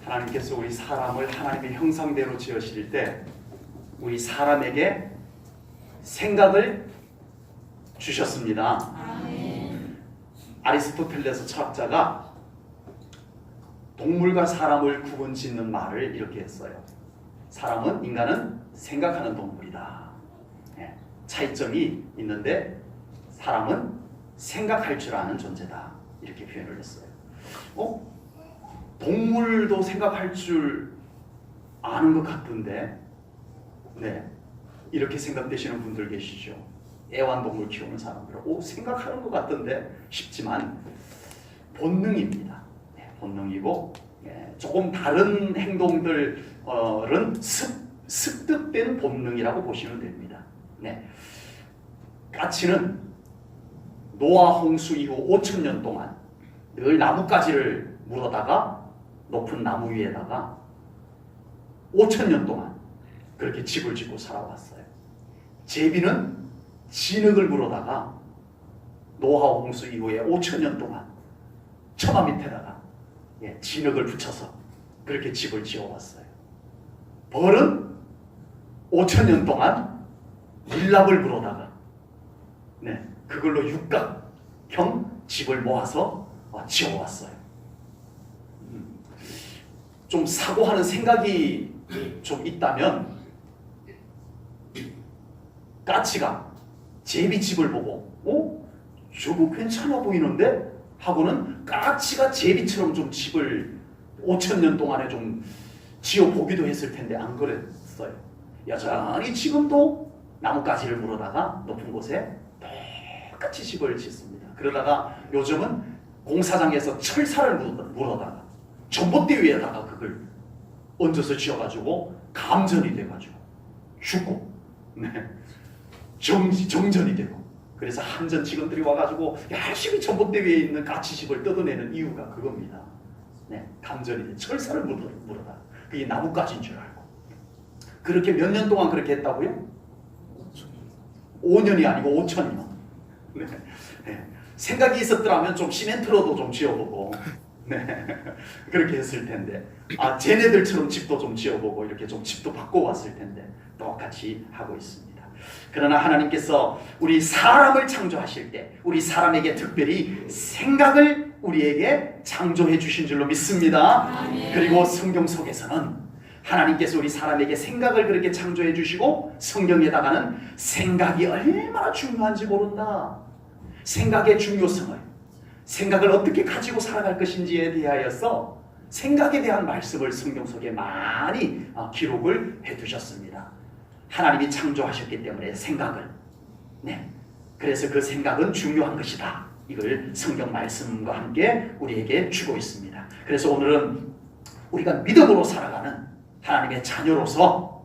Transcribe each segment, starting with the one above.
하나님께서 우리 사람을 하나님의 형상대로 지으실 때 우리 사람에게 생각을 주셨습니다. 아리스토텔레스 철학자가 동물과 사람을 구분 짓는 말을 이렇게 했어요. 인간은 생각하는 동물이다. 차이점이 있는데 사람은 생각할 줄 아는 존재다. 이렇게 표현을 했어요. 동물도 생각할 줄 아는 것 같은데, 이렇게 생각되시는 분들 계시죠. 애완동물 키우는 사람들은 생각하는 것 같던데 싶지만 본능입니다. 본능이고 조금 다른 행동들은 습득된 본능이라고 보시면 됩니다. 까치는 노아 홍수 이후 5,000년 동안 늘 나뭇가지를 물어다가 높은 나무 위에다가 5,000년 동안 그렇게 집을 짓고 살아왔어요. 제비는 진흙을 물어다가 노아 홍수 이후에 5,000년 동안 처마 밑에다가 진흙을 붙여서 그렇게 집을 지어왔어요. 벌은 5,000년 동안 밀랍을 물어다가 그걸로 육각형 집을 모아서 지어왔어요. 좀 사고하는 생각이 좀 있다면 까치가 제비집을 보고 저거 괜찮아 보이는데? 하고는 까치가 제비처럼 좀 집을 5,000년 동안에 좀 지어보기도 했을 텐데 안 그랬어요. 여전히 지금도 나뭇가지를 물어다가 높은 곳에 똑같이 집을 짓습니다. 그러다가 요즘은 공사장에서 철사를 물어다가 전봇대 위에다가 그걸 얹어서 지어가지고 감전이 돼가지고 죽고 정전이 되고, 그래서 한전 직원들이 와가지고 열심히 전봇대 위에 있는 까치집을 뜯어내는 이유가 그겁니다. 감전이 돼. 철사를 물어다가 그게 나뭇가지인 줄 알고. 그렇게 몇 년 동안 그렇게 했다고요? 5년이 아니고 5,000년. 생각이 있었더라면 좀 시멘트로도 좀 지어보고 그렇게 했을 텐데, 쟤네들처럼 집도 좀 지어보고 이렇게 좀 집도 바꿔왔을 텐데 똑같이 하고 있습니다. 그러나 하나님께서 우리 사람을 창조하실 때 우리 사람에게 특별히 생각을 우리에게 창조해 주신 줄로 믿습니다. 그리고 성경 속에서는 하나님께서 우리 사람에게 생각을 그렇게 창조해 주시고 성경에다가는 생각이 얼마나 중요한지 모른다, 생각의 중요성을, 생각을 어떻게 가지고 살아갈 것인지에 대하여서 생각에 대한 말씀을 성경 속에 많이 기록을 해두셨습니다. 하나님이 창조하셨기 때문에 생각을, 그래서 그 생각은 중요한 것이다, 이걸 성경 말씀과 함께 우리에게 주고 있습니다. 그래서 오늘은 우리가 믿음으로 살아가는 하나님의 자녀로서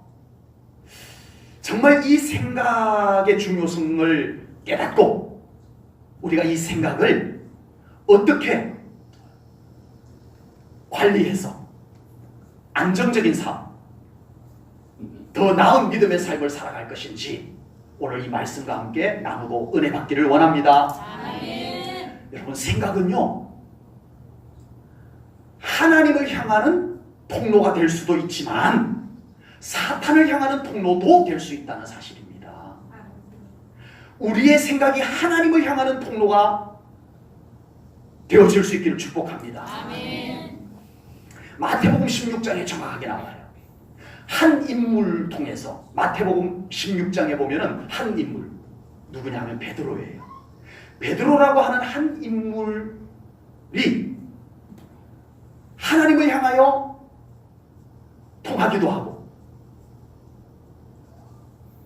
정말 이 생각의 중요성을 깨닫고 우리가 이 생각을 어떻게 관리해서 안정적인 삶, 더 나은 믿음의 삶을 살아갈 것인지 오늘 이 말씀과 함께 나누고 은혜 받기를 원합니다. 아멘. 여러분, 생각은요 하나님을 향하는 통로가 될 수도 있지만 사탄을 향하는 통로도 될 수 있다는 사실입니다. 우리의 생각이 하나님을 향하는 통로가 되어질 수 있기를 축복합니다. 아멘. 마태복음 16장에 정확하게 나와요. 한 인물 통해서 마태복음 16장에 보면은 한 인물, 누구냐면 베드로예요. 베드로라고 하는 한 인물이 하나님을 향하여 통하기도 하고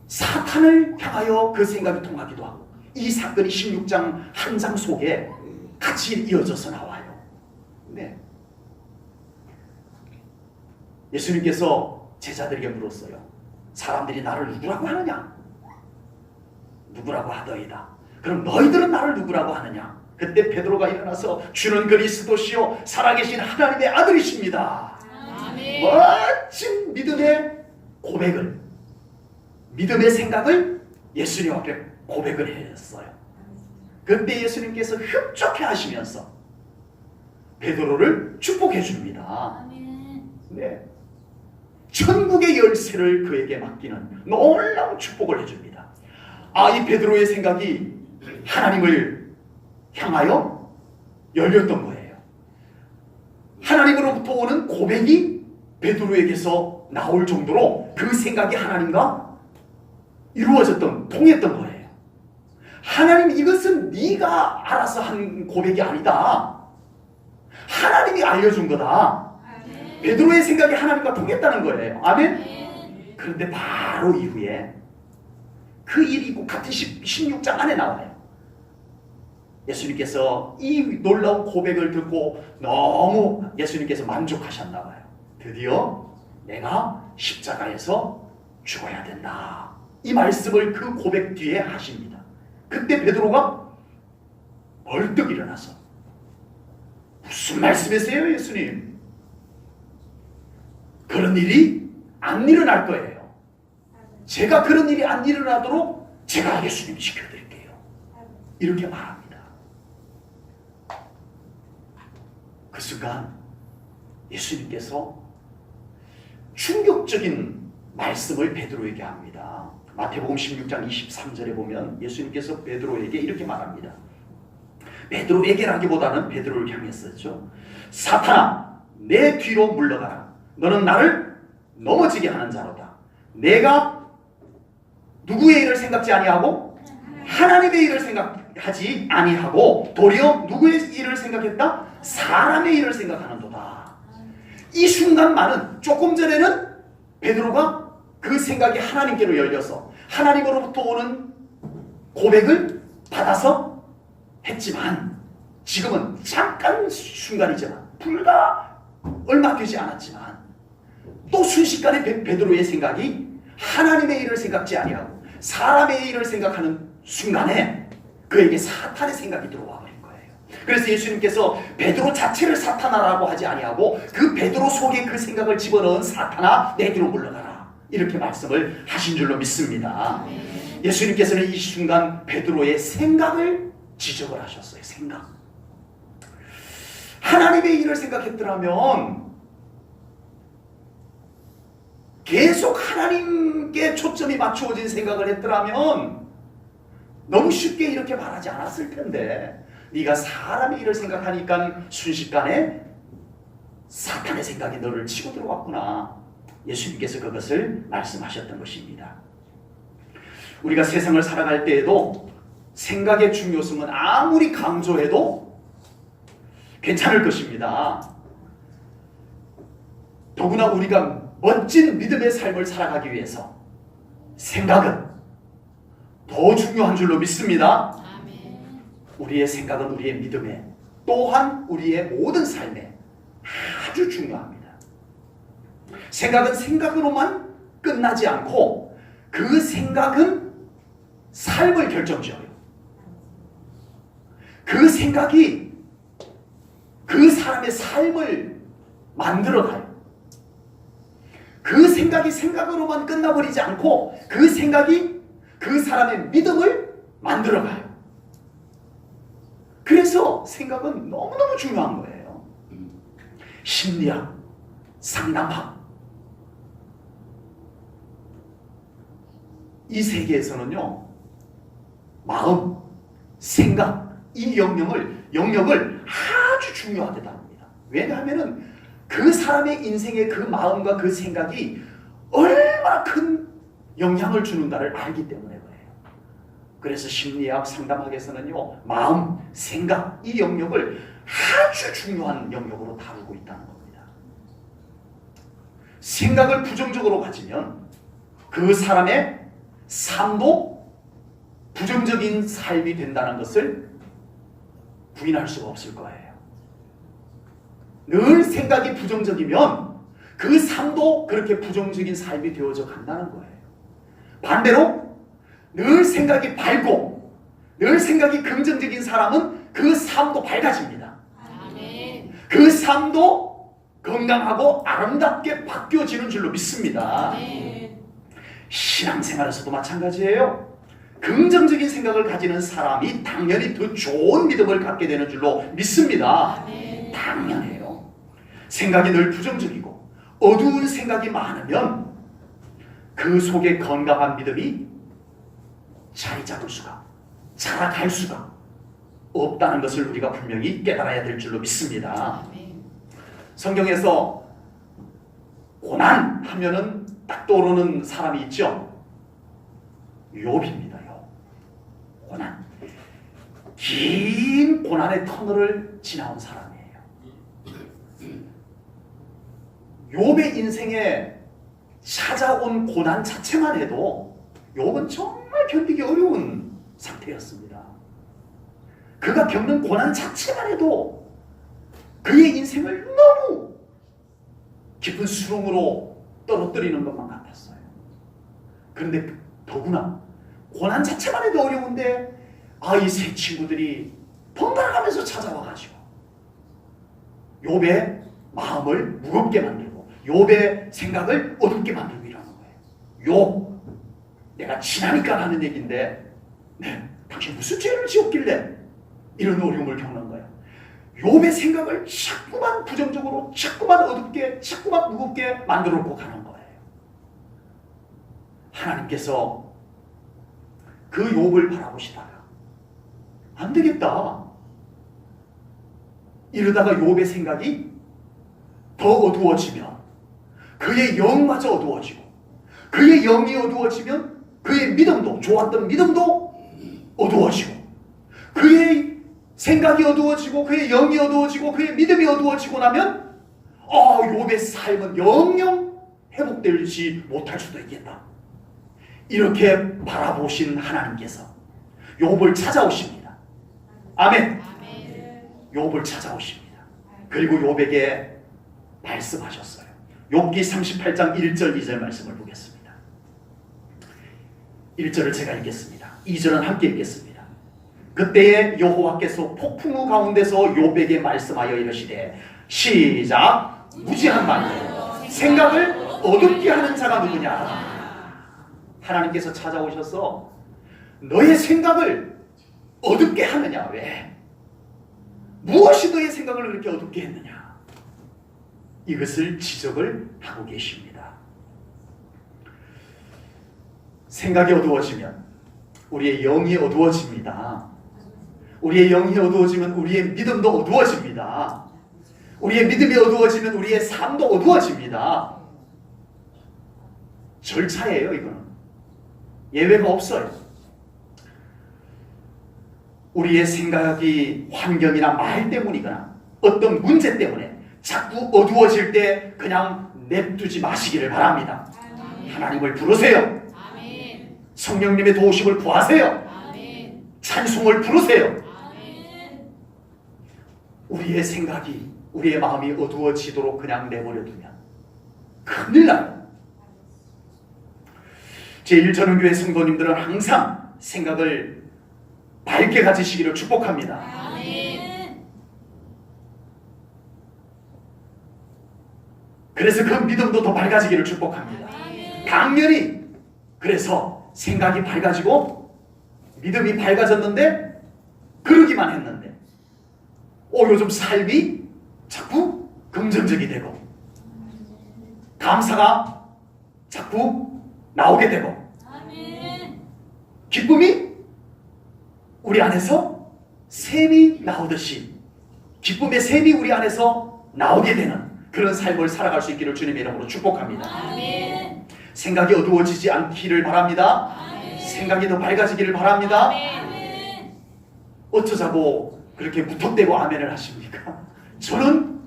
사탄을 향하여 그 생각이 통하기도 하고, 이 사건이 16장 한 장 속에 같이 이어져서 나와요. 예수님께서 제자들에게 물었어요. 사람들이 나를 누구라고 하느냐? 누구라고 하더이다. 그럼 너희들은 나를 누구라고 하느냐? 그때 베드로가 일어나서 주는 그리스도시요 살아계신 하나님의 아들이십니다. 아멘. 멋진 믿음의 고백을, 믿음의 생각을 예수님 앞에 고백을 했어요. 그때 예수님께서 흡족해 하시면서 베드로를 축복해 줍니다. 아멘. 네. 천국의 열쇠를 그에게 맡기는 놀라운 축복을 해줍니다. 이 베드로의 생각이 하나님을 향하여 열렸던 거예요. 하나님으로부터 오는 고백이 베드로에게서 나올 정도로 그 생각이 하나님과 통했던 거예요. 하나님, 이것은 네가 알아서 한 고백이 아니다. 하나님이 알려준 거다. 베드로의 생각이 하나님과 통했다는 거예요. 아멘? 그런데 바로 이후에 그 일이 같은 16장 안에 나와요. 예수님께서 이 놀라운 고백을 듣고 너무 예수님께서 만족하셨나 봐요. 드디어 내가 십자가에서 죽어야 된다. 이 말씀을 그 고백 뒤에 하십니다. 그때 베드로가 벌떡 일어나서 무슨 말씀이세요, 예수님? 그런 일이 안 일어날 거예요. 제가 그런 일이 안 일어나도록 제가 예수님 지켜드릴게요. 이렇게 말합니다. 그 순간 예수님께서 충격적인 말씀을 베드로에게 합니다. 마태복음 16장 23절에 보면 예수님께서 베드로에게 이렇게 말합니다. 베드로에게라기보다는 베드로를 향했었죠. 사탄아, 내 뒤로 물러가라. 너는 나를 넘어지게 하는 자로다. 내가 누구의 일을 생각지 아니하고 하나님의 일을 생각하지 아니하고 도리어 누구의 일을 생각했다? 사람의 일을 생각하는도다. 이 순간만은, 조금 전에는 베드로가 그 생각이 하나님께로 열려서 하나님으로부터 오는 고백을 받아서 했지만, 지금은 잠깐 순간이지만, 불과 얼마 되지 않았지만 또 순식간에 베드로의 생각이 하나님의 일을 생각지 아니하고 사람의 일을 생각하는 순간에 그에게 사탄의 생각이 들어와 버린 거예요. 그래서 예수님께서 베드로 자체를 사탄아라고 하지 아니하고 그 베드로 속에 그 생각을 집어넣은 사탄아, 내 뒤로 물러가라, 이렇게 말씀을 하신 줄로 믿습니다. 예수님께서는 이 순간 베드로의 생각을 지적을 하셨어요. 생각. 하나님의 일을 생각했더라면, 계속 하나님께 초점이 맞추어진 생각을 했더라면 너무 쉽게 이렇게 말하지 않았을 텐데, 네가 사람의 일을 생각하니까 순식간에 사탄의 생각이 너를 치고 들어왔구나. 예수님께서 그것을 말씀하셨던 것입니다. 우리가 세상을 살아갈 때에도 생각의 중요성은 아무리 강조해도 괜찮을 것입니다. 더구나 우리가 멋진 믿음의 삶을 살아가기 위해서 생각은 더 중요한 줄로 믿습니다. 우리의 생각은 우리의 믿음에, 또한 우리의 모든 삶에 아주 중요합니다. 생각은 생각으로만 끝나지 않고 그 생각은 삶을 결정지어요. 그 생각이 그 사람의 삶을 만들어가요. 그 생각이 생각으로만 끝나버리지 않고 그 생각이 그 사람의 믿음을 만들어가요. 그래서 생각은 너무너무 중요한 거예요. 심리학, 상담학, 이 세계에서는요, 마음, 생각, 이 영역을 아주 중요하게 다룹니다. 왜냐하면 그 사람의 인생의 그 마음과 그 생각이 얼마나 큰 영향을 주는가를 알기 때문에 그래요. 그래서 심리학, 상담학에서는요, 마음, 생각, 이 영역을 아주 중요한 영역으로 다루고 있다는 겁니다. 생각을 부정적으로 가지면 그 사람의 삶도 부정적인 삶이 된다는 것을 부인할 수가 없을 거예요. 늘 생각이 부정적이면 그 삶도 그렇게 부정적인 삶이 되어져 간다는 거예요. 반대로 늘 생각이 밝고 늘 생각이 긍정적인 사람은 그 삶도 밝아집니다. 그 삶도 건강하고 아름답게 바뀌어지는 줄로 믿습니다. 신앙생활에서도 마찬가지예요. 긍정적인 생각을 가지는 사람이 당연히 더 좋은 믿음을 갖게 되는 줄로 믿습니다. 당연해요. 생각이 늘 부정적이고 어두운 생각이 많으면 그 속에 건강한 믿음이 자리 잡을 수가, 자라갈 수가 없다는 것을 우리가 분명히 깨달아야 될 줄로 믿습니다. 성경에서 고난 하면은 딱 떠오르는 사람이 있죠. 욥입니다. 욥. 고난. 긴 고난의 터널을 지나온 사람이에요. 욥의 인생에 찾아온 고난 자체만 해도 욥은 정말 견디기 어려운 상태였습니다. 그가 겪는 고난 자체만 해도 그의 인생을 너무 깊은 수렁으로 떨어뜨리는 것만 같았어요. 그런데 더구나 고난 자체만 해도 어려운데 이 세 친구들이 번갈아가면서 찾아와가지고 욥의 마음을 무겁게 만들고 욥의 생각을 어둡게 만들고 이러는 거예요. 욥, 내가 친하니까 하는 얘기인데 당신 무슨 죄를 지었길래 이런 어려움을 겪는 거예요. 욥의 생각을 자꾸만 부정적으로, 자꾸만 어둡게, 자꾸만 무겁게 만들어 놓고 가는 거예요. 하나님께서 그 욥을 바라보시다가 안 되겠다. 이러다가 욥의 생각이 더 어두워지면 그의 영마저 어두워지고, 그의 영이 어두워지면 그의 믿음도, 좋았던 믿음도 어두워지고, 그의 생각이 어두워지고 그의 영이 어두워지고 그의 믿음이 어두워지고 나면 욥의 삶은 영영 회복되지 못할 수도 있겠다. 이렇게 바라보신 하나님께서 욥을 찾아오십니다. 아멘. 욥을 찾아오십니다. 그리고 욥에게 말씀하셨어요. 욥기 38장 1절 2절 말씀을 보겠습니다. 1절을 제가 읽겠습니다. 2절은 함께 읽겠습니다. 그때에 여호와께서 폭풍우 가운데서 욥에게 말씀하여 이르시되, 시작. 무지한 말로 생각을 어둡게 하는 자가 누구냐. 하나님께서 찾아오셔서 너의 생각을 어둡게 하느냐. 왜? 무엇이 너의 생각을 그렇게 어둡게 했느냐. 이것을 지적을 하고 계십니다. 생각이 어두워지면 우리의 영이 어두워집니다. 우리의 영이 어두워지면 우리의 믿음도 어두워집니다. 우리의 믿음이 어두워지면 우리의 삶도 어두워집니다. 절차예요, 이거는. 예외가 없어요. 우리의 생각이 환경이나 말 때문이거나 어떤 문제 때문에 자꾸 어두워질 때 그냥 냅두지 마시기를 바랍니다. 하나님을 부르세요. 성령님의 도우심을 구하세요. 찬송을 부르세요. 우리의 생각이, 우리의 마음이 어두워지도록 그냥 내버려두면 큰일 나요. 제1전원교회 성도님들은 항상 생각을 밝게 가지시기를 축복합니다. 그래서 그 믿음도 더 밝아지기를 축복합니다. 당연히 그래서 생각이 밝아지고 믿음이 밝아졌는데 그러기만 했는데 요즘 삶이 자꾸 긍정적이 되고 감사가 자꾸 나오게 되고 기쁨이 우리 안에서 샘이 나오듯이 기쁨의 샘이 우리 안에서 나오게 되는 그런 삶을 살아갈 수 있기를 주님의 이름으로 축복합니다. 아멘. 생각이 어두워지지 않기를 바랍니다. 아멘. 생각이 더 밝아지기를 바랍니다. 아멘. 어쩌자고 그렇게 무턱대고 아멘을 하십니까? 저는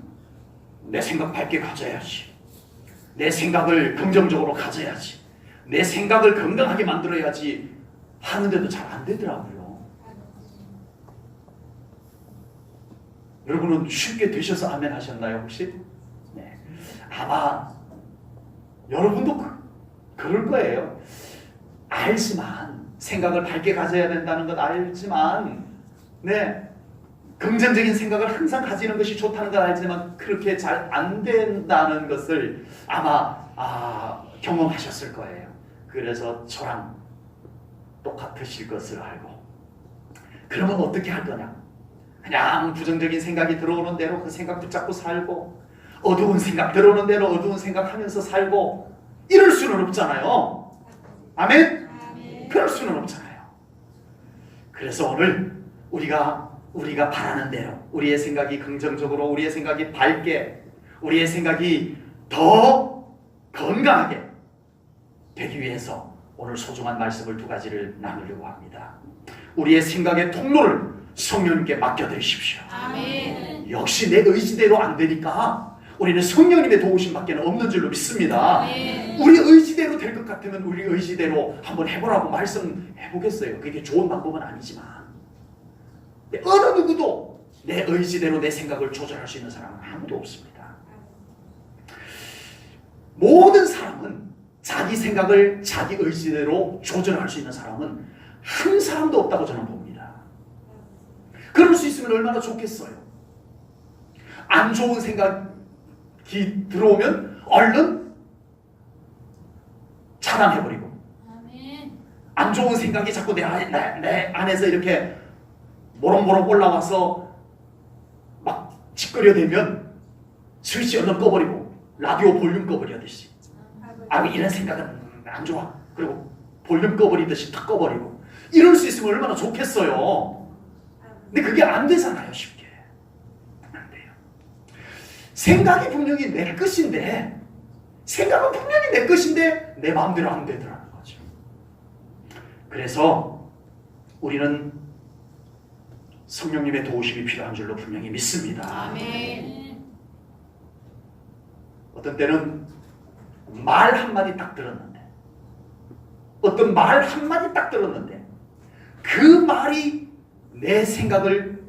내 생각 밝게 가져야지. 내 생각을 긍정적으로 가져야지. 내 생각을 건강하게 만들어야지 하는데도 잘 안 되더라고요. 여러분은 쉽게 되셔서 아멘 하셨나요 혹시? 네. 아마 여러분도 그럴 거예요. 알지만 생각을 밝게 가져야 된다는 건 알지만 긍정적인 생각을 항상 가지는 것이 좋다는 걸 알지만 그렇게 잘 안 된다는 것을 아마 경험하셨을 거예요. 그래서 저랑 똑같으실 것을 알고 그러면 어떻게 할 거냐? 그냥 부정적인 생각이 들어오는 대로 그 생각 붙잡고 살고 어두운 생각 들어오는 대로 어두운 생각하면서 살고 이럴 수는 없잖아요. 아멘? 그럴 수는 없잖아요. 그래서 오늘 우리가 바라는 대로 우리의 생각이 긍정적으로, 우리의 생각이 밝게, 우리의 생각이 더 건강하게 되기 위해서 오늘 소중한 말씀을 두 가지를 나누려고 합니다. 우리의 생각의 통로를 성령님께 맡겨드리십시오. 아멘. 역시 내 의지대로 안 되니까 우리는 성령님의 도우심밖에 없는 줄로 믿습니다. 아멘. 우리 의지대로 될 것 같으면 우리 의지대로 한번 해보라고 말씀해보겠어요. 그게 좋은 방법은 아니지만 어느 누구도 내 의지대로 내 생각을 조절할 수 있는 사람은 아무도 없습니다. 모든 사람은 자기 생각을 자기 의지대로 조절할 수 있는 사람은 한 사람도 없다고 저는 봅니다. 그럴 수 있으면 얼마나 좋겠어요. 안 좋은 생각이 들어오면 얼른 차단해버리고, 아멘. 안 좋은 생각이 자꾸 내 안에서 이렇게 모락모락 올라와서 막 짓거려대면 스위치 얼른 꺼버리고 라디오 볼륨 꺼버리듯이, 아 이런 생각은 안 좋아, 그리고 볼륨 꺼버리듯이 탁 꺼버리고, 이럴 수 있으면 얼마나 좋겠어요. 근데 그게 안 되잖아요. 쉽게 안 돼요. 생각이 분명히 내 것인데, 생각은 분명히 내 것인데 내 마음대로 안 되더라는 거죠. 그래서 우리는 성령님의 도우심이 필요한 줄로 분명히 믿습니다. 아멘. 어떤 때는 말 한마디 딱 들었는데, 어떤 말 한마디 딱 들었는데 그 말이 내 생각을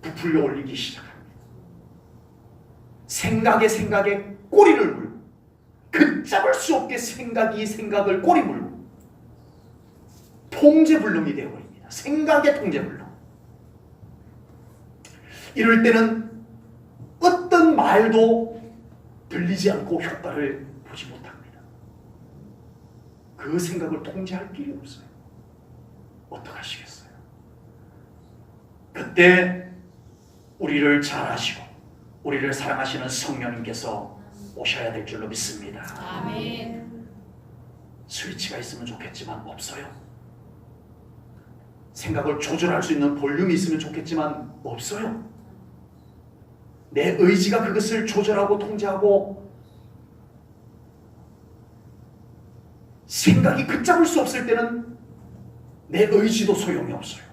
부풀려 올리기 시작합니다. 생각에 꼬리를 물고, 걷잡을 수 없게 생각이 생각을 꼬리 물고 통제불능이 되어버립니다. 생각의 통제불능. 이럴 때는 어떤 말도 들리지 않고 효과를 보지 못합니다. 그 생각을 통제할 길이 없어요. 어떡하시겠어요? 그때 우리를 잘 아시고 우리를 사랑하시는 성령님께서 오셔야 될 줄로 믿습니다. 아멘. 스위치가 있으면 좋겠지만 없어요. 생각을 조절할 수 있는 볼륨이 있으면 좋겠지만 없어요. 내 의지가 그것을 조절하고 통제하고 생각이 걷잡을 수 없을 때는 내 의지도 소용이 없어요.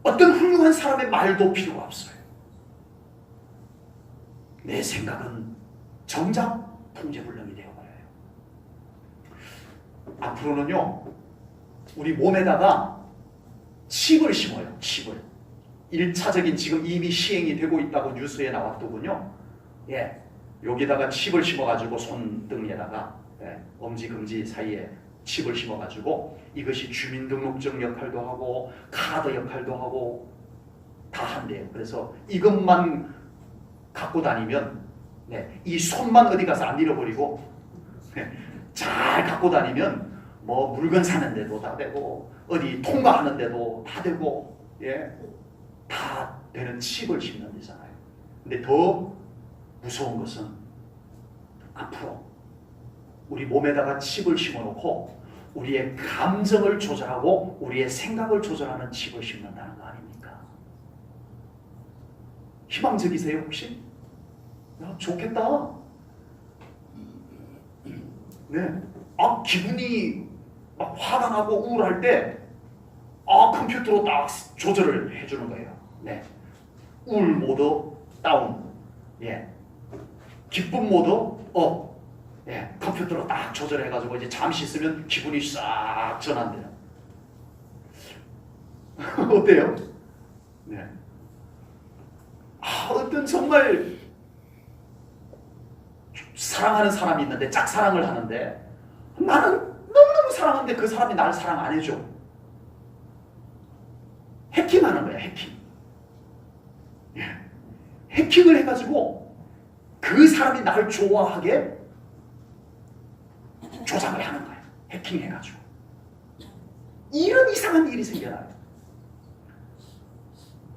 어떤 훌륭한 사람의 말도 필요가 없어요. 내 생각은 정작 통제불능이 되어버려요. 앞으로는요, 우리 몸에다가 칩을 심어요. 칩을. 1차적인 지금 이미 시행이 되고 있다고 뉴스에 나왔더군요. 예, 여기다가 칩을 심어가지고 손등에다가, 예, 엄지 금지 사이에 칩을 심어가지고 이것이 주민등록증 역할도 하고 카드 역할도 하고 다 한대요. 그래서 이것만 갖고 다니면, 네, 이 손만 어디 가서 안 잃어버리고, 네, 잘 갖고 다니면 뭐 물건 사는 데도 다 되고 어디 통과하는 데도 다 되고, 예, 다 되는 칩을 심는 데잖아요. 근데 더 무서운 것은 앞으로 우리 몸에다가 칩을 심어놓고 우리의 감정을 조절하고 우리의 생각을 조절하는 칩을 심는다는 거 아닙니까? 희망적이세요 혹시? 야, 좋겠다. 네. 아, 기분이 막 화가 나고 우울할 때, 아, 컴퓨터로 딱 조절을 해주는 거예요. 네. 우울 모드 다운, 예. 기쁨 모드 업, 예. 컴퓨터로 딱 조절해가지고 이제 잠시 있으면 기분이 싹 전환돼요. 어때요? 네. 아, 어떤 정말 사랑하는 사람이 있는데, 짝사랑을 하는데 나는 너무너무 사랑하는데 그 사람이 나를 사랑 안 해줘. 해킹하는 거야, 해킹. 예. 해킹을 해가지고 그 사람이 나를 좋아하게 조작을 하는 거야. 해킹해가지고. 이런 이상한 일이 생겨나요.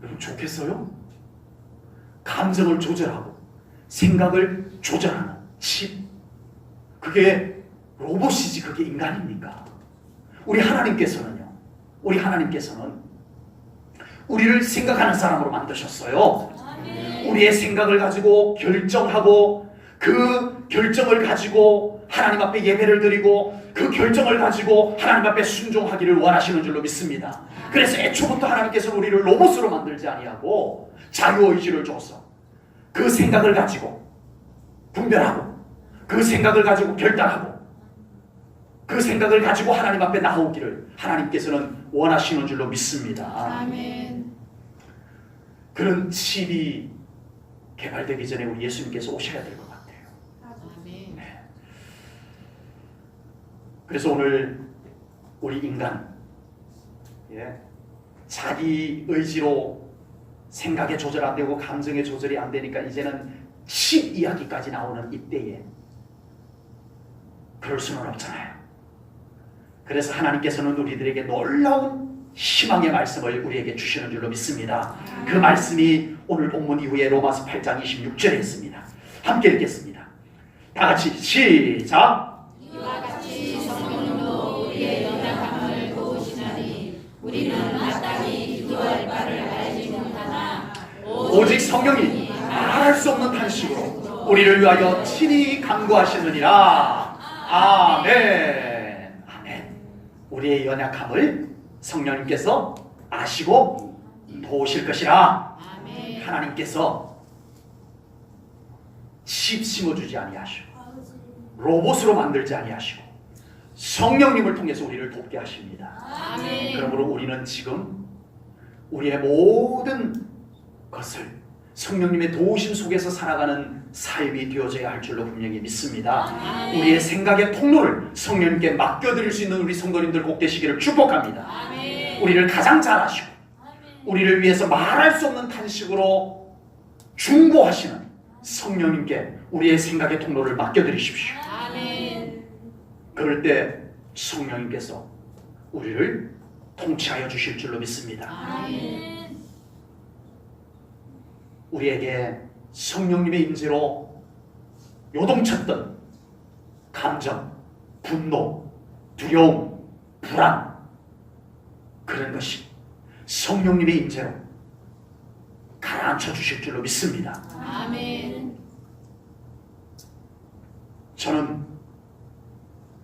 여러분 좋겠어요? 감정을 조절하고 생각을 조절하는 칩. 그게 로봇이지 그게 인간입니까? 우리 하나님께서는 우리를 생각하는 사람으로 만드셨어요. 우리의 생각을 가지고 결정하고 그 결정을 가지고 하나님 앞에 예배를 드리고 그 결정을 가지고 하나님 앞에 순종하기를 원하시는 줄로 믿습니다. 그래서 애초부터 하나님께서는 우리를 로봇으로 만들지 아니하고 자유의지를 줘서 그 생각을 가지고 분별하고 그 생각을 가지고 결단하고 그 생각을 가지고 하나님 앞에 나오기를 하나님께서는 원하시는 줄로 믿습니다. 아멘. 그런 칩이 개발되기 전에 우리 예수님께서 오셔야 될 것 같아요. 아멘. 네. 그래서 오늘 우리 인간 자기 의지로 생각의 조절 안 되고 감정의 조절이 안 되니까 이제는 칩 이야기까지 나오는 이때에 그럴 수는 없잖아요. 그래서 하나님께서는 우리들에게 놀라운 희망의 말씀을 우리에게 주시는 줄로 믿습니다. 그 말씀이 오늘 본문 이후에 로마서 8장 26절에 있습니다. 함께 읽겠습니다. 다 같이 시작. 이와 같이 성령도 우리의 연약함을 도우시나니 우리는 마땅히 기도할 바를 알지 못하나 오직 성령이 말할 수 없는 탄식으로 우리를 위하여 친히 간구하시느니라. 아멘. 아멘. 우리의 연약함을 성령님께서 아시고 도우실 것이라. 아멘. 하나님께서 칩 심어주지 아니하시고 로봇으로 만들지 아니하시고 성령님을 통해서 우리를 돕게 하십니다. 아멘. 그러므로 우리는 지금 우리의 모든 것을 성령님의 도우심 속에서 살아가는 삶이 되어져야 할 줄로 분명히 믿습니다. 아멘. 우리의 생각의 통로를 성령님께 맡겨드릴 수 있는 우리 성도님들 꼭 되시기를 축복합니다. 아멘. 우리를 가장 잘 아시고 우리를 위해서 말할 수 없는 탄식으로 중보하시는 성령님께 우리의 생각의 통로를 맡겨드리십시오. 아멘. 그럴 때 성령님께서 우리를 통치하여 주실 줄로 믿습니다. 아멘. 우리에게 성령님의 임재로 요동쳤던 감정, 분노, 두려움, 불안 그런 것이 성령님의 임재로 가라앉혀 주실 줄로 믿습니다. 아멘. 저는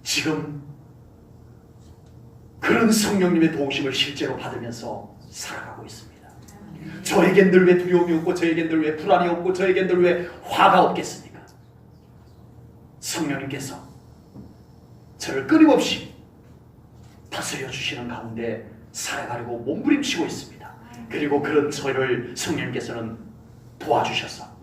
지금 그런 성령님의 도우심을 실제로 받으면서 살아가고 있습니다. 저에겐 늘 왜 두려움이 없고 저에겐 늘 왜 불안이 없고 저에겐 늘 왜 화가 없겠습니까? 성령님께서 저를 끊임없이 다스려 주시는 가운데 살아가려고 몸부림치고 있습니다. 그리고 그런 저를 성령님께서는 도와주셔서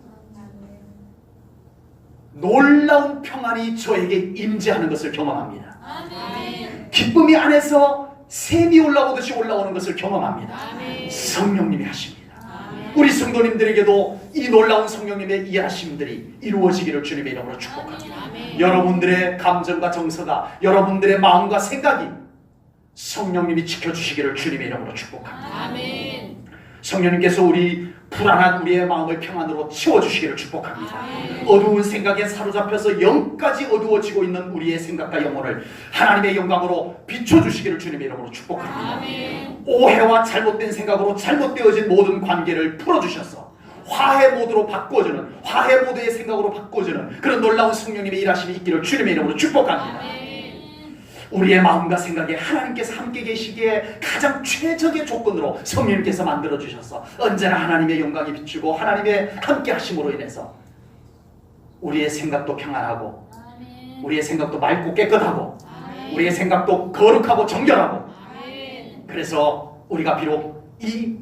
놀라운 평안이 저에게 임재하는 것을 경험합니다. 아멘. 기쁨이 안에서 샘이 올라오듯이 올라오는 것을 경험합니다. 아멘. 성령님이 하십니다. 아멘. 우리 성도님들에게도 이 놀라운 성령님의 일하심들이 이루어지기를 주님의 이름으로 축복합니다. 아멘. 여러분들의 감정과 정서가 여러분들의 마음과 생각이 성령님이 지켜주시기를 주님의 이름으로 축복합니다. 아멘. 성령님께서 우리 불안한 우리의 마음을 평안으로 채워주시기를 축복합니다. 아멘. 어두운 생각에 사로잡혀서 영까지 어두워지고 있는 우리의 생각과 영혼을 하나님의 영광으로 비춰주시기를 주님의 이름으로 축복합니다. 아멘. 오해와 잘못된 생각으로 잘못되어진 모든 관계를 풀어주셔서 화해 모드로 바꿔주는 화해 모드의 생각으로 바꿔주는 그런 놀라운 성령님의 일하심이 있기를 주님의 이름으로 축복합니다. 아멘. 우리의 마음과 생각에 하나님께서 함께 계시기에 가장 최적의 조건으로 성령님께서 만들어주셔서 언제나 하나님의 영광이 비추고 하나님의 함께 하심으로 인해서 우리의 생각도 평안하고 아멘. 우리의 생각도 맑고 깨끗하고 아멘. 우리의 생각도 거룩하고 정결하고 아멘. 그래서 우리가 비록 이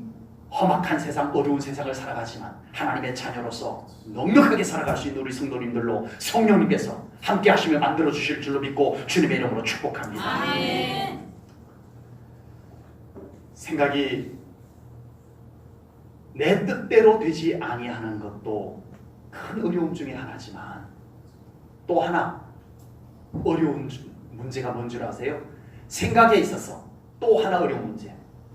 험악한 세상 어두운 세상을 살아가지만 하나님의 자녀로서 넉넉하게 살아갈 수 있는 우리 성도님들로 성령님께서 함께 하시며 만들어 주실 줄로 믿고 주님의 이름으로 축복합니다. 아멘. 생각이 내 뜻대로 되지 아니하는 것도 큰 어려움 중에 하나지만 또 하나 어려운 문제가 뭔 줄 아세요? 생각에 있어서 또 하나 어려운 문제.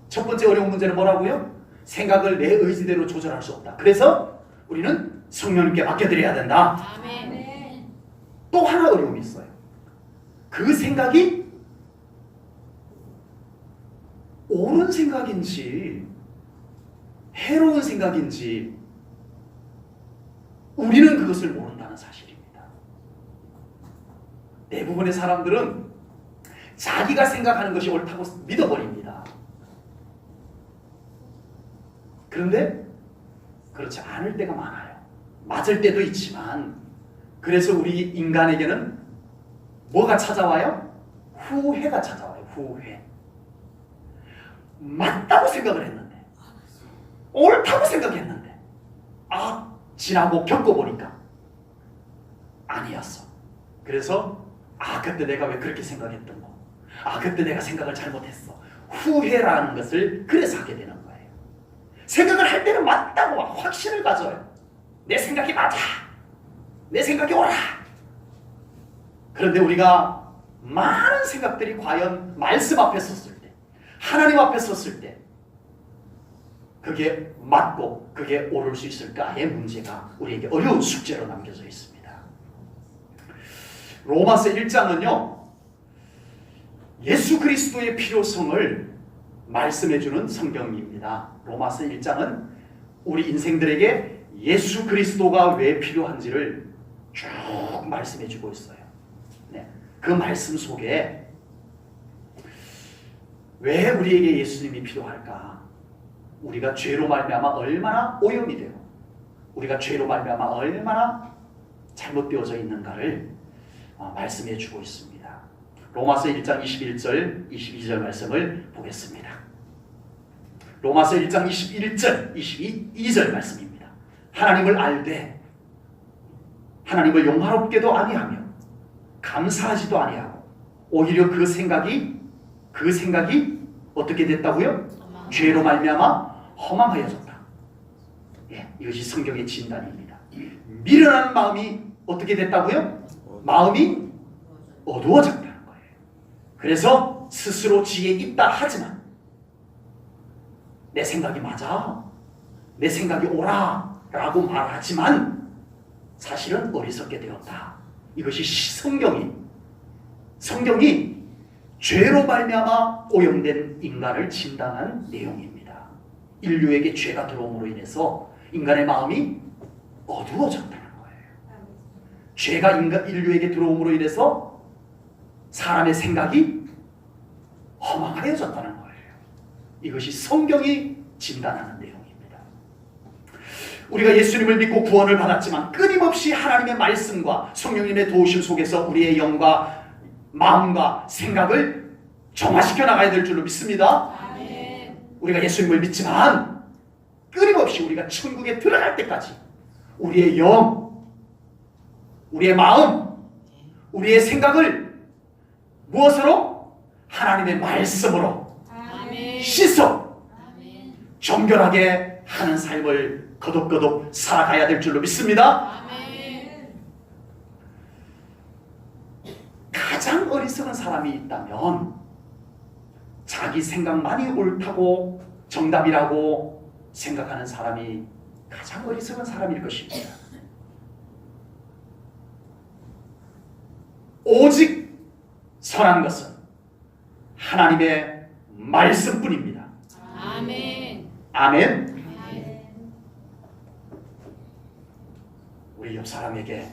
첫 번째 어려운 문제는 뭐라고요? 생각을 내 의지대로 조절할 수 없다. 그래서 우리는 성령님께 맡겨드려야 된다. 아멘. 또 하나 어려움이 있어요. 그 생각이 옳은 생각인지 해로운 생각인지 우리는 그것을 모른다는 사실입니다. 대부분의 사람들은 자기가 생각하는 것이 옳다고 믿어버립니다. 그런데 그렇지 않을 때가 많아요. 맞을 때도 있지만, 그래서 우리 인간에게는 뭐가 찾아와요? 후회가 찾아와요. 후회. 맞다고 생각을 했는데, 옳다고 생각했는데, 지나고 겪어보니까 아니었어. 그래서 그때 내가 왜 그렇게 생각했던 거, 그때 내가 생각을 잘못했어. 후회라는 것을 그래서 하게 되는 거예요. 생각을 할 때는 맞다고 확신을 가져요. 내 생각이 맞아. 내 생각이 옳아. 그런데 우리가 많은 생각들이 과연 말씀 앞에 섰을 때, 하나님 앞에 섰을 때 그게 맞고 그게 옳을 수 있을까의 문제가 우리에게 어려운 숙제로 남겨져 있습니다. 로마서 1장은요, 예수 그리스도의 필요성을 말씀해주는 성경입니다. 로마서 1장은 우리 인생들에게 예수 그리스도가 왜 필요한지를 쭉 말씀해주고 있어요. 네, 그 말씀 속에 왜 우리에게 예수님이 필요할까? 우리가 죄로 말미암아 얼마나 오염이 되고 우리가 죄로 말미암아 얼마나 잘못되어져 있는가를 말씀해 주고 있습니다. 로마서 1장 21절 22절 말씀을 보겠습니다. 로마서 1장 21절 22절 말씀입니다. 하나님을 알되 하나님을 영화롭게도 아니하며 감사하지도 아니하고 오히려 그 생각이 어떻게 됐다고요? 죄로 말미암아 허망하여졌다. 이것이 성경의 진단입니다. 미련한 마음이 어떻게 됐다고요? 마음이 어두워졌다는 거예요. 그래서 스스로 지혜 있다 하지만 내 생각이 맞아, 내 생각이 옳아 라고 말하지만 사실은 어리석게 되었다. 이것이 성경이 죄로 말미암아 오염된 인간을 진단한 내용입니다. 인류에게 죄가 들어옴으로 인해서 인간의 마음이 어두워졌다는 거예요. 죄가 인류에게 들어옴으로 인해서 사람의 생각이 허망하여졌다는 거예요. 이것이 성경이 진단하는 내용입니다. 우리가 예수님을 믿고 구원을 받았지만 끊임없이 하나님의 말씀과 성령님의 도우심 속에서 우리의 영과 마음과 생각을 정화시켜 나가야 될 줄로 믿습니다. 아멘. 우리가 예수님을 믿지만 끊임없이 우리가 천국에 들어갈 때까지 우리의 영, 우리의 마음, 우리의 생각을 무엇으로? 하나님의 말씀으로 아멘. 씻어 아멘. 정결하게 하는 삶을 거듭거듭 살아가야 될 줄로 믿습니다. 아멘. 가장 어리석은 사람이 있다면 자기 생각만이 옳다고 정답이라고 생각하는 사람이 가장 어리석은 사람일 것입니다. 오직 선한 것은 하나님의 말씀뿐입니다. 아멘. 아멘. 아멘. 우리 옆 사람에게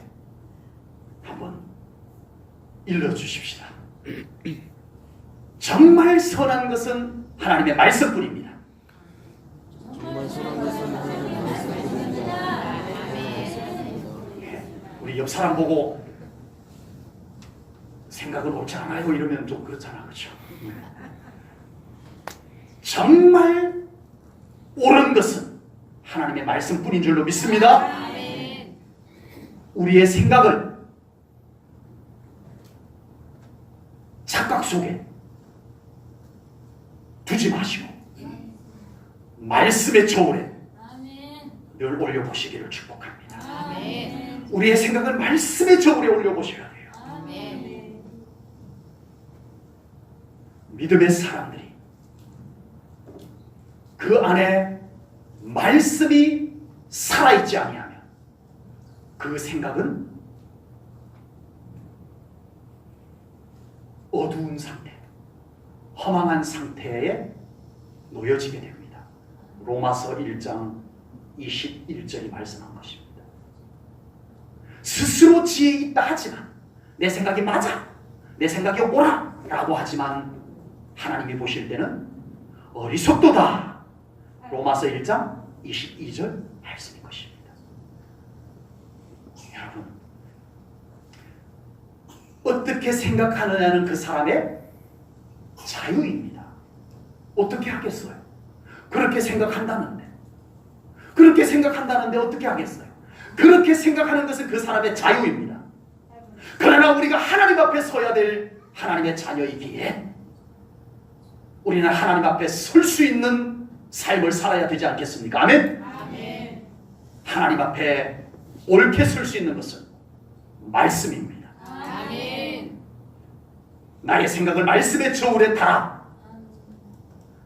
한번 일러주십시다. 정말 선한 것은 하나님의 말씀뿐입니다. 정말 선한 것은 하나님의 말씀입니다. 우리 옆 사람 보고 생각은 옳지 않아요 이러면 좀 그렇잖아, 그렇죠? 정말 옳은 것은 하나님의 말씀뿐인 줄로 믿습니다. 아멘. 우리의 생각을 착각 속에 두지 마시고 말씀의 저울에 아멘. 늘 올려보시기를 축복합니다. 아멘. 우리의 생각을 말씀의 저울에 올려보셔야 돼요. 아멘. 믿음의 사람들이 그 안에 말씀이 살아있지 아니하면 그 생각은 어두운 상태, 허망한 상태에 놓여지게 됩니다. 로마서 1장 21절이 말씀한 것입니다. 스스로 지혜 있다 하지만, 내 생각이 맞아, 내 생각이 옳아 라고 하지만 하나님이 보실 때는 어리석도다. 로마서 1장 22절 말씀인 것입니다. 여러분, 어떻게 생각하느냐는 그 사람의 자유입니다. 어떻게 하겠어요? 그렇게 생각한다는데 어떻게 하겠어요? 그렇게 생각하는 것은 그 사람의 자유입니다. 그러나 우리가 하나님 앞에 서야 될 하나님의 자녀이기에 우리는 하나님 앞에 설 수 있는 삶을 살아야 되지 않겠습니까? 아멘? 아멘. 하나님 앞에 옳게 설 수 있는 것은 말씀입니다. 아멘. 나의 생각을 말씀의 저울에 달아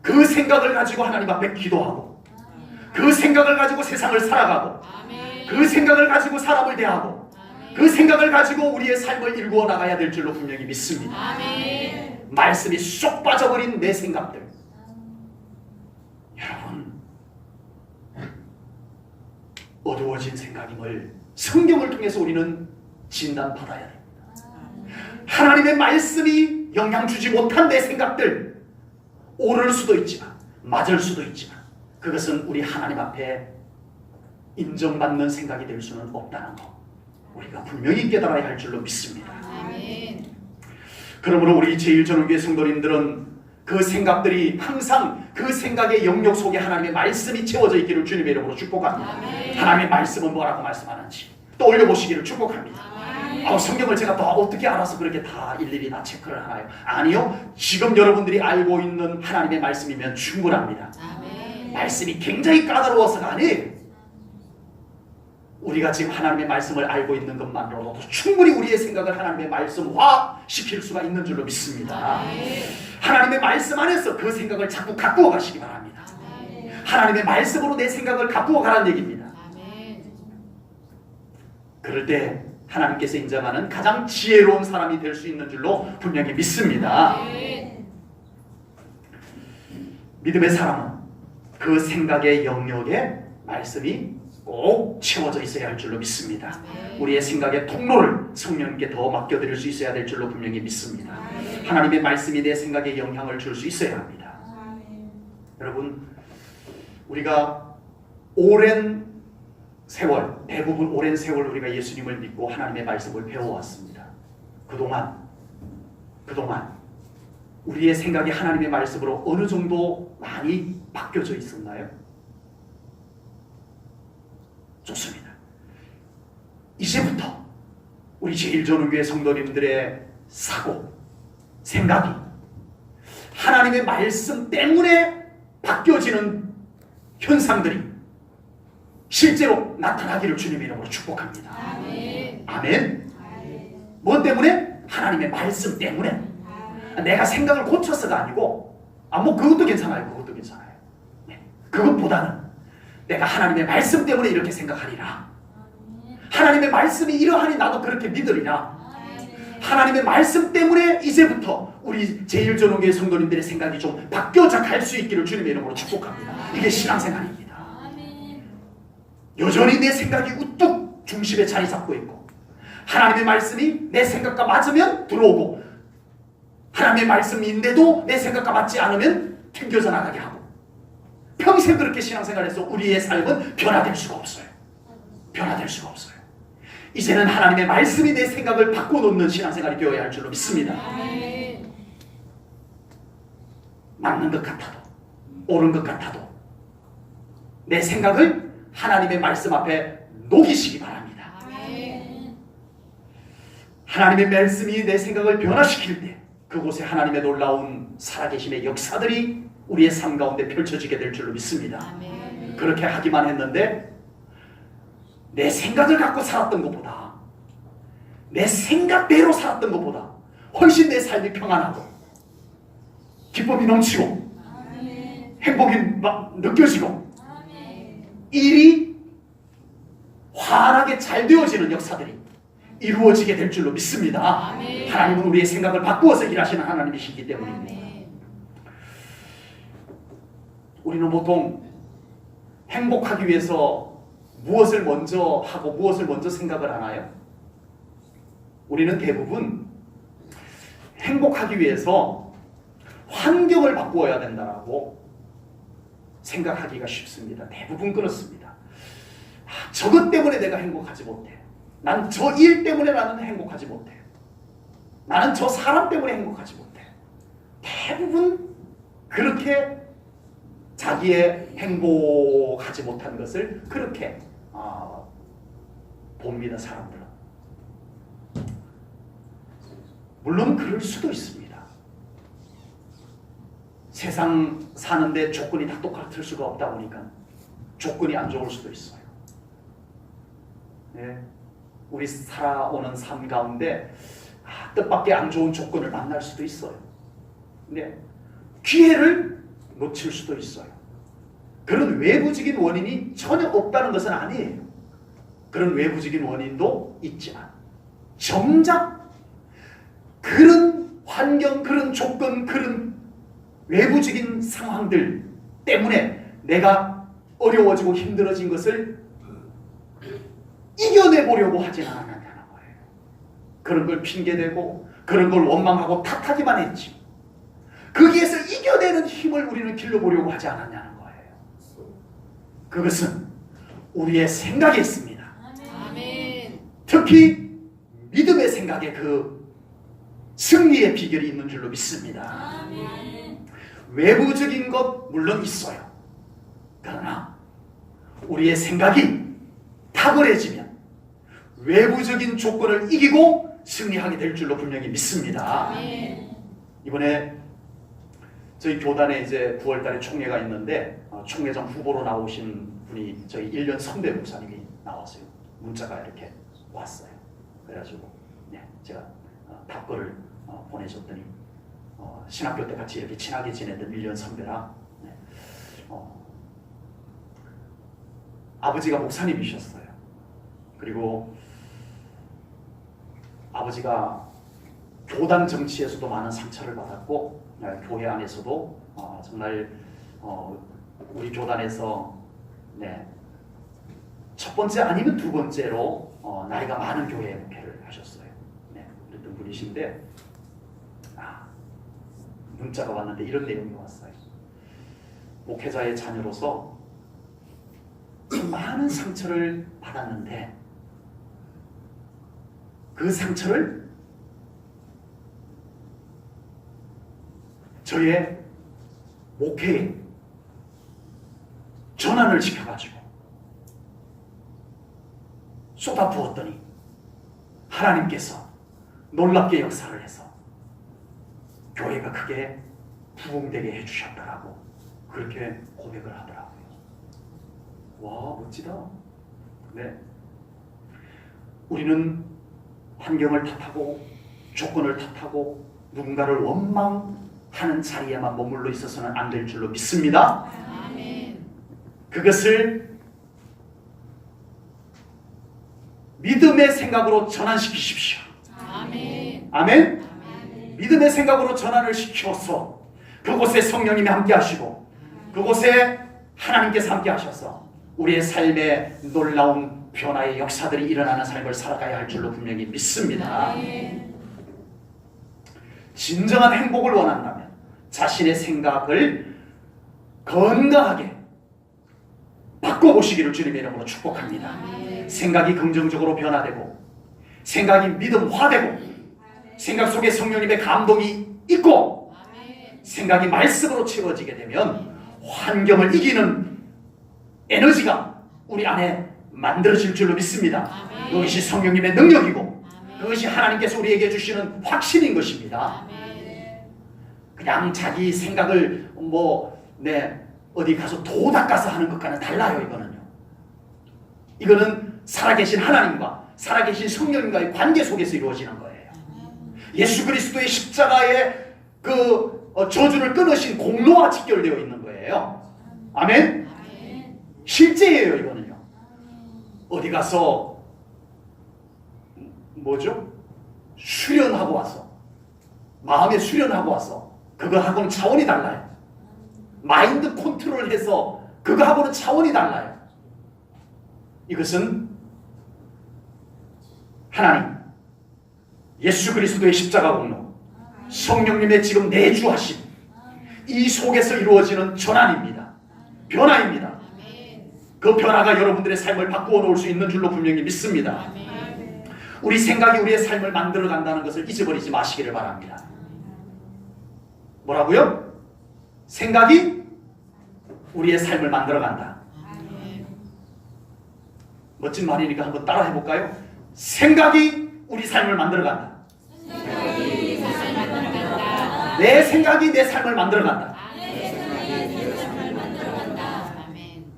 그 생각을 가지고 하나님 앞에 기도하고, 그 생각을 가지고 세상을 살아가고, 아멘. 그 생각을 가지고 사람을 대하고, 그 생각을 가지고 우리의 삶을 일구어 나가야 될 줄로 분명히 믿습니다. 아멘. 말씀이 쏙 빠져버린 내 생각들, 여러분, 어두워진 생각임을 성경을 통해서 우리는 진단받아야 됩니다. 하나님의 말씀이 영향 주지 못한 내 생각들, 옳을 수도 있지만 맞을 수도 있지만 그것은 우리 하나님 앞에 인정받는 생각이 될 수는 없다는 것, 우리가 분명히 깨달아야 할 줄로 믿습니다. 아멘. 그러므로 우리 제1전원교회 성도님들은 그 생각들이 항상 그 생각의 영역 속에 하나님의 말씀이 채워져 있기를 주님의 이름으로 축복합니다. 아멘. 하나님의 말씀은 뭐라고 말씀하는지 떠올려 보시기를 축복합니다. 성경을 제가 다 어떻게 알아서 그렇게 다 일일이 다 체크를 하나요? 아니요. 지금 여러분들이 알고 있는 하나님의 말씀이면 충분합니다. 아멘. 말씀이 굉장히 까다로워서가 아니에요. 우리가 지금 하나님의 말씀을 알고 있는 것만으로도 충분히 우리의 생각을 하나님의 말씀화 시킬 수가 있는 줄로 믿습니다. 하나님의 말씀 안에서 그 생각을 자꾸 가꾸어 가시기 바랍니다. 하나님의 말씀으로 내 생각을 가꾸어 가라는 얘기입니다. 그럴 때 하나님께서 인정하는 가장 지혜로운 사람이 될 수 있는 줄로 분명히 믿습니다. 믿음의 사람은 그 생각의 영역에 말씀이 꼭 채워져 있어야 할 줄로 믿습니다. 우리의 생각의 통로를 성령님께 더 맡겨드릴 수 있어야 될 줄로 분명히 믿습니다. 하나님의 말씀이 내 생각에 영향을 줄 수 있어야 합니다. 여러분, 우리가 오랜 세월, 대부분 오랜 세월 우리가 예수님을 믿고 하나님의 말씀을 배워왔습니다. 그동안 우리의 생각이 하나님의 말씀으로 어느 정도 많이 바뀌어져 있었나요? 좋습니다. 이제부터 우리 제1전원교회 성도님들의 사고, 생각이 하나님의 말씀 때문에 바뀌어지는 현상들이 실제로 나타나기를 주님의 이름으로 축복합니다. 아멘. 아멘. 뭐 때문에? 하나님의 말씀 때문에. 내가 생각을 고쳐서가 아니고, 뭐 그것도 괜찮아요. 그것도 괜찮아요. 네. 그것보다는 내가 하나님의 말씀 때문에 이렇게 생각하리라. 하나님의 말씀이 이러하니 나도 그렇게 믿으리라. 하나님의 말씀 때문에 이제부터 우리 제1전원교회 성도님들의 생각이 좀 바뀌어져 갈 수 있기를 주님의 이름으로 축복합니다. 이게 신앙생활입니다. 여전히 내 생각이 우뚝 중심에 자리 잡고 있고, 하나님의 말씀이 내 생각과 맞으면 들어오고, 하나님의 말씀인데도 내 생각과 맞지 않으면 튕겨져 나가게 하고, 평생 그렇게 신앙생활해서 우리의 삶은 변화될 수가 없어요. 변화될 수가 없어요. 이제는 하나님의 말씀이 내 생각을 바꿔놓는 신앙생활이 되어야 할 줄로 믿습니다. 맞는 것 같아도, 옳은 것 같아도 내 생각을 하나님의 말씀 앞에 녹이시기 바랍니다. 하나님의 말씀이 내 생각을 변화시킬 때 그곳에 하나님의 놀라운 살아계심의 역사들이 우리의 삶 가운데 펼쳐지게 될 줄로 믿습니다. 그렇게 하기만 했는데 내 생각을 갖고 살았던 것보다, 내 생각대로 살았던 것보다 훨씬 내 삶이 평안하고 기쁨이 넘치고 행복이 막 느껴지고 일이 환하게 잘 되어지는 역사들이 이루어지게 될 줄로 믿습니다. 아멘. 하나님은 우리의 생각을 바꾸어서 일하시는 하나님이시기 때문입니다. 아멘. 우리는 보통 행복하기 위해서 무엇을 먼저 하고 무엇을 먼저 생각을 하나요? 우리는 대부분 행복하기 위해서 환경을 바꾸어야 된다고 생각하기가 쉽습니다. 대부분 그렇습니다. 저것 때문에 내가 행복하지 못해. 난 저 일 때문에 나는 행복하지 못해. 나는 저 사람 때문에 행복하지 못해. 대부분 그렇게 자기의 행복하지 못한 것을 그렇게 봅니다. 사람들은. 물론 그럴 수도 있습니다. 세상 사는데 조건이 다 똑같을 수가 없다 보니까 조건이 안 좋을 수도 있어요. 네. 우리 살아오는 삶 가운데 뜻밖의 안 좋은 조건을 만날 수도 있어요. 근데 기회를 놓칠 수도 있어요. 그런 외부적인 원인이 전혀 없다는 것은 아니에요. 그런 외부적인 원인도 있지만 정작 그런 환경, 그런 조건, 그런 외부적인 상황들 때문에 내가 어려워지고 힘들어진 것을 이겨내보려고 하지는 않았다는 거예요. 그런 걸 핑계대고 그런 걸 원망하고 탓하기만 했지. 거기에서 이겨내는 힘을 우리는 길러보려고 하지 않았냐는 거예요. 그것은 우리의 생각에 있습니다. 아멘. 특히 믿음의 생각에 그 승리의 비결이 있는 줄로 믿습니다. 아멘. 외부적인 것 물론 있어요. 그러나 우리의 생각이 탁월해지면 외부적인 조건을 이기고 승리하게 될 줄로 분명히 믿습니다. 아멘. 이번에 저희 교단에 이제 9월달에 총회가 있는데 총회장 후보로 나오신 분이 저희 1년 선배 목사님이 나왔어요. 문자가 이렇게 왔어요. 그래가지고 제가 답글을 보내줬더니 신학교 때 같이 이렇게 친하게 지내던 1년 선배라 아버지가 목사님이셨어요. 그리고 아버지가 교단 정치에서도 많은 상처를 받았고 교회 안에서도 정말 우리 교단에서 첫 번째 아니면 두 번째로 나이가 많은 교회에 목회를 하셨어요. 그랬던 분이신데 문자가 왔는데 이런 내용이 왔어요. 목회자의 자녀로서 많은 상처를 받았는데 그 상처를 저의 목회에 전환을 시켜가지고 쏟아부었더니 하나님께서 놀랍게 역사를 해서 교회가 크게 부흥되게 해주셨다라고 그렇게 고백을 하더라고요. 와, 멋지다. 우리는 환경을 탓하고 조건을 탓하고 누군가를 원망하는 자리에만 머물러 있어서는 안 될 줄로 믿습니다. 아멘. 그것을 믿음의 생각으로 전환시키십시오. 아멘. 아멘. 믿음의 생각으로 전환을 시켜서 그곳에 성령님이 함께 하시고 그곳에 하나님께서 함께 하셔서 우리의 삶에 놀라운 변화의 역사들이 일어나는 삶을 살아가야 할 줄로 분명히 믿습니다. 아멘. 진정한 행복을 원한다면 자신의 생각을 건강하게 바꿔보시기를 주님의 이름으로 축복합니다. 아멘. 생각이 긍정적으로 변화되고 생각이 믿음화되고 생각 속에 성령님의 감동이 있고 아멘. 생각이 말씀으로 채워지게 되면 환경을 이기는 에너지가 우리 안에 만들어질 줄로 믿습니다. 아멘. 그것이 성령님의 능력이고 아멘. 그것이 하나님께서 우리에게 주시는 확신인 것입니다. 아멘. 그냥 자기 생각을 어디 가서 도 닦아서 하는 것과는 달라요. 이거는 살아계신 하나님과 살아계신 성령님과의 관계 속에서 이루어지는 거예요. 예수 그리스도의 십자가의 그 저주를 끊으신 공로와 직결되어 있는 거예요. 아멘? 아멘. 실제예요, 이거는요. 어디 가서 뭐죠? 수련하고 와서 마음에 수련하고 와서 그거하고는 차원이 달라요. 마인드 컨트롤해서 그거하고는 차원이 달라요. 이것은 하나님 예수 그리스도의 십자가 공로 성령님의 지금 내주하심 이 속에서 이루어지는 전환입니다. 변화입니다. 그 변화가 여러분들의 삶을 바꾸어 놓을 수 있는 줄로 분명히 믿습니다. 우리 생각이 우리의 삶을 만들어 간다는 것을 잊어버리지 마시기를 바랍니다. 뭐라고요? 생각이 우리의 삶을 만들어 간다. 멋진 말이니까 한번 따라 해볼까요? 생각이 우리 삶을 만들어 간다. 내 생각이 내 삶을 만들어 간다.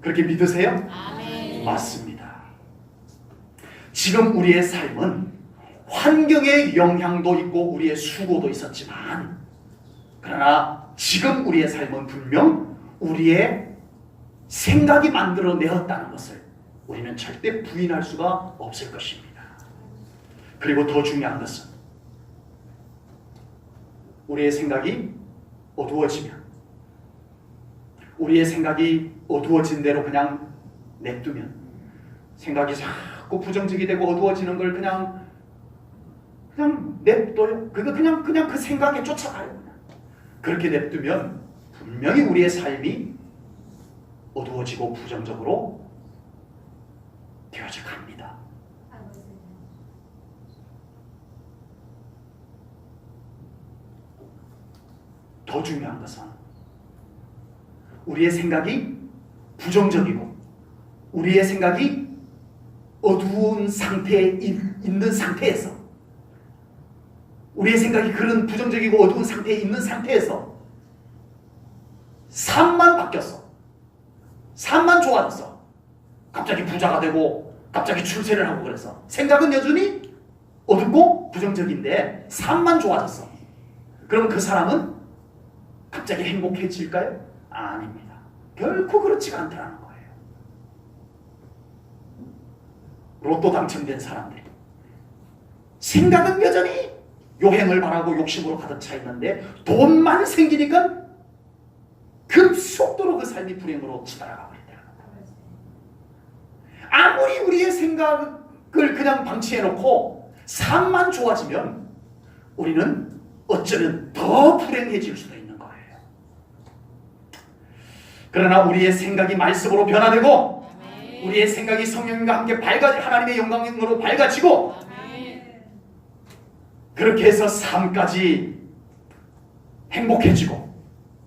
그렇게 믿으세요? 맞습니다. 지금 우리의 삶은 환경의 영향도 있고 우리의 수고도 있었지만 그러나 지금 우리의 삶은 분명 우리의 생각이 만들어내었다는 것을 우리는 절대 부인할 수가 없을 것입니다. 그리고 더 중요한 것은 우리의 생각이 어두워지면 우리의 생각이 어두워진 대로 그냥 냅두면 생각이 자꾸 부정적이 되고 어두워지는 걸 그냥 냅둬요. 그냥 그 생각에 쫓아가요. 그렇게 냅두면 분명히 우리의 삶이 어두워지고 부정적으로 되어져 갑니다. 더 중요한 것은 우리의 생각이 부정적이고 우리의 생각이 어두운 상태에 있는 상태에서 우리의 생각이 그런 부정적이고 어두운 상태에 있는 상태에서 삶만 바뀌었어. 삶만 좋아졌어. 갑자기 부자가 되고 갑자기 출세를 하고 그래서 생각은 여전히 어둡고 부정적인데 삶만 좋아졌어. 그럼 그 사람은 갑자기 행복해질까요? 아닙니다. 결코 그렇지가 않다는 거예요. 로또 당첨된 사람들 생각은 여전히 요행을 바라고 욕심으로 가득 차 있는데 돈만 생기니까 급속도로 그 삶이 불행으로 치달아가 버린다. 아무리 우리의 생각을 그냥 방치해놓고 삶만 좋아지면 우리는 어쩌면 더 불행해질 수도 있는 거예요. 그러나 우리의 생각이 말씀으로 변화되고 우리의 생각이 성령님과 함께 하나님의 영광으로 밝아지고 그렇게 해서 삶까지 행복해지고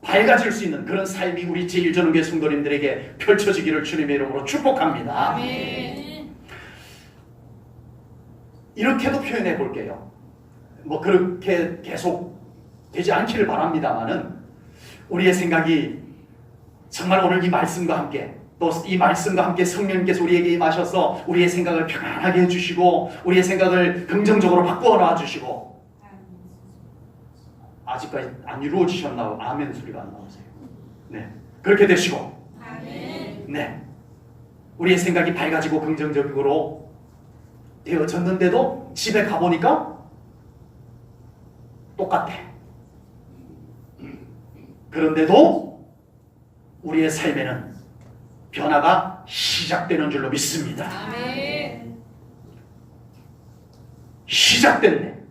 밝아질 수 있는 그런 삶이 우리 제1전원교회 성도님들에게 펼쳐지기를 주님의 이름으로 축복합니다. 이렇게도 표현해 볼게요. 뭐 그렇게 계속 되지 않기를 바랍니다만은 우리의 생각이 정말 오늘 이 말씀과 함께 또 이 말씀과 함께 성령님께서 우리에게 임하셔서 우리의 생각을 평안하게 해주시고 우리의 생각을 긍정적으로 바꾸어 놔주시고 아직까지 안 이루어지셨나요? 아멘 소리가 안 나오세요. 네, 그렇게 되시고 네, 우리의 생각이 밝아지고 긍정적으로 되어졌는데도 집에 가보니까 똑같아. 그런데도 우리의 삶에는 변화가 시작되는 줄로 믿습니다. 시작됐네.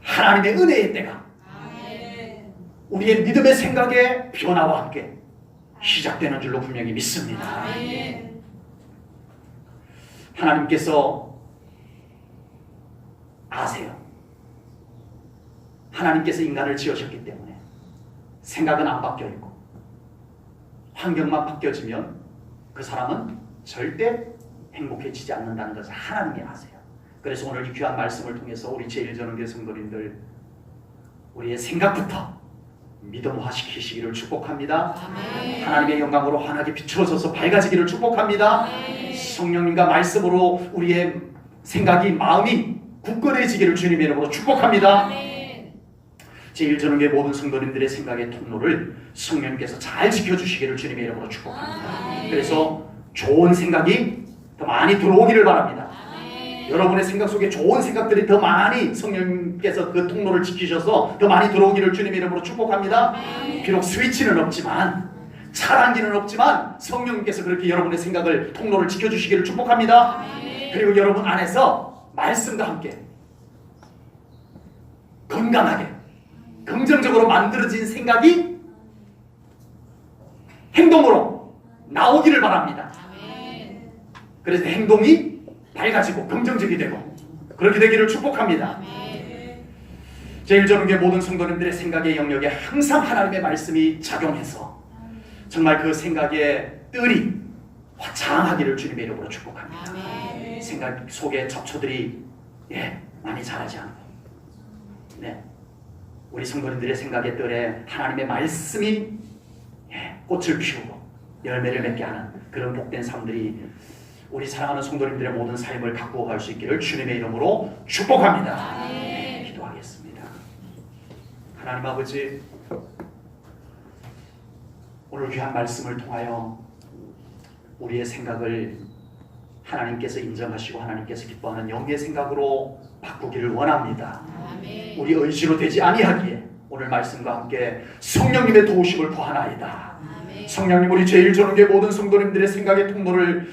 하나님의 은혜의 때가 우리의 믿음의 생각의 변화와 함께 시작되는 줄로 분명히 믿습니다. 하나님께서 아세요. 하나님께서 인간을 지으셨기 때문에 생각은 안 바뀌어 있고 환경만 바뀌어지면 그 사람은 절대 행복해지지 않는다는 것을 하나님이 아세요. 그래서 오늘 이 귀한 말씀을 통해서 우리 제1전원교회 성도님들 우리의 생각부터 믿음화시키시기를 축복합니다. 하나님의 영광으로 환하게 비추어져서 밝아지기를 축복합니다. 성령님과 말씀으로 우리의 생각이 마음이 굳건해지기를 주님의 이름으로 축복합니다. 제1전원교회 모든 성도님들의 생각의 통로를 성령님께서 잘 지켜주시기를 주님의 이름으로 축복합니다. 그래서 좋은 생각이 더 많이 들어오기를 바랍니다. 아멘. 여러분의 생각 속에 좋은 생각들이 더 많이 성령님께서 그 통로를 지키셔서 더 많이 들어오기를 주님의 이름으로 축복합니다. 비록 스위치는 없지만 차단기는 없지만 성령님께서 그렇게 여러분의 생각을 통로를 지켜주시기를 축복합니다. 그리고 여러분 안에서 말씀과 함께 건강하게 긍정적으로 만들어진 생각이 행동으로 나오기를 바랍니다. 아멘. 그래서 행동이 밝아지고 긍정적이 되고 그렇게 되기를 축복합니다. 아멘. 제일 저는 게 모든 성도님들의 생각의 영역에 항상 하나님의 말씀이 작용해서 정말 그 생각의 뜰이 화창하기를 주님의 이름으로 축복합니다. 아멘. 생각 속에 접초들이 많이 자라지 않고 우리 성도님들의 생각의 뜰에 하나님의 말씀이 꽃을 피우고 열매를 맺게 하는 그런 복된 삶들이 우리 사랑하는 성도님들의 모든 삶을 갖고 갈 수 있기를 주님의 이름으로 축복합니다. 기도하겠습니다. 하나님 아버지, 오늘 귀한 말씀을 통하여 우리의 생각을 하나님께서 인정하시고 하나님께서 기뻐하는 영의 생각으로 바꾸기를 원합니다. 아멘. 우리 의지로 되지 아니하기에 오늘 말씀과 함께 성령님의 도우심을 구하나이다. 아멘. 성령님, 우리 제일 저는 게 모든 성도님들의 생각의 통로를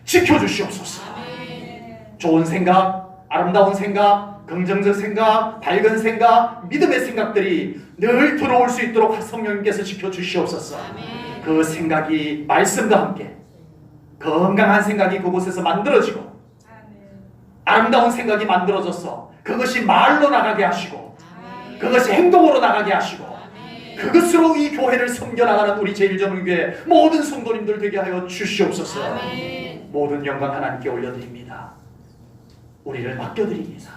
지켜주시옵소서. 아멘. 좋은 생각, 아름다운 생각, 긍정적 생각, 밝은 생각, 믿음의 생각들이 늘 들어올 수 있도록 성령님께서 지켜주시옵소서. 아멘. 그 생각이 말씀과 함께 건강한 생각이 그곳에서 만들어지고 아름다운 생각이 만들어져서 그것이 말로 나가게 하시고 아멘. 그것이 행동으로 나가게 하시고 아멘. 그것으로 이 교회를 섬겨나가는 우리 제일전교회 모든 성도님들 되게 하여 주시옵소서. 아멘. 모든 영광 하나님께 올려드립니다. 우리를 맡겨드립니다.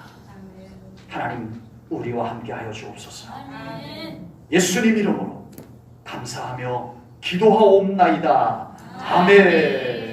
하나님, 우리와 함께 하여 주옵소서. 아멘. 예수님 이름으로 감사하며 기도하옵나이다. 아멘.